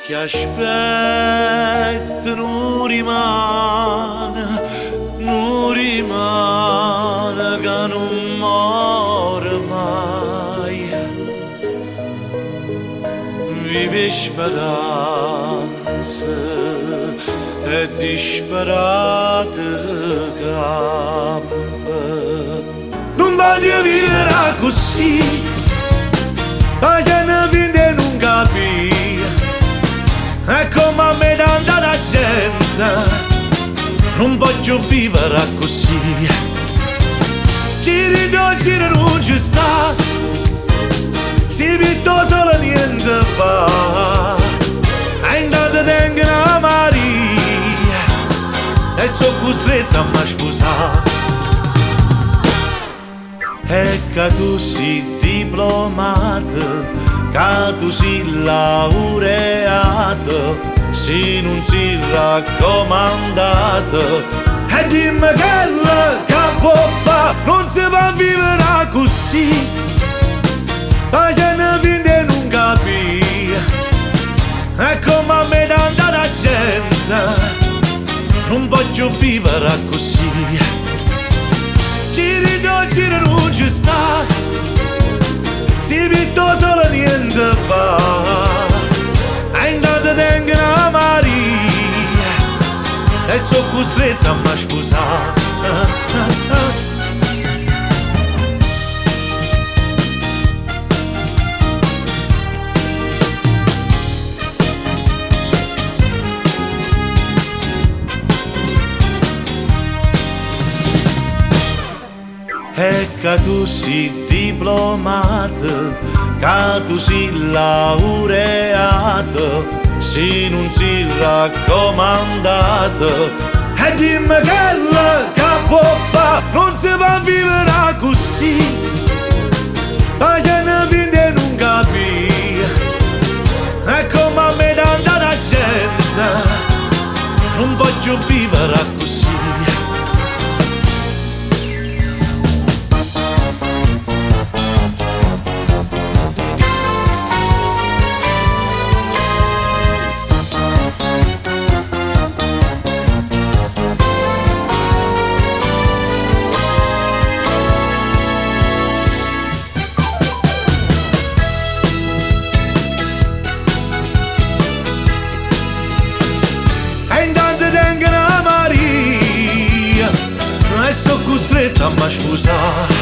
Chi aspetta non rimane che non muore mai. Vive speranza e disperate campa. Non voglio vivere così, facendo finta non capire. E come a me tanta la gente, non voglio vivere così. Giri non ci sta, si piuttosto niente fa. E intanto tengo una Maria e sono costretta a mi sposare. E che tu sei diplomato, che tu sei laureato, se non sei raccomandato, e dimmi che può fare, non si può vivere così, facendo finta non capire. E come a me tanta la gente, non voglio vivere così. Giri non ci sta, si piuttosto niente fa. E intanto tengo una Maria e sono costretta a mi sposare. E che tu sei diplomato, che tu sei laureato, se non sei raccomandato, e dimmi che può fare, non si può vivere così, facendo finta non capire. E come a me tanta la gente, non voglio vivere così. E sono costretta a mi sposare.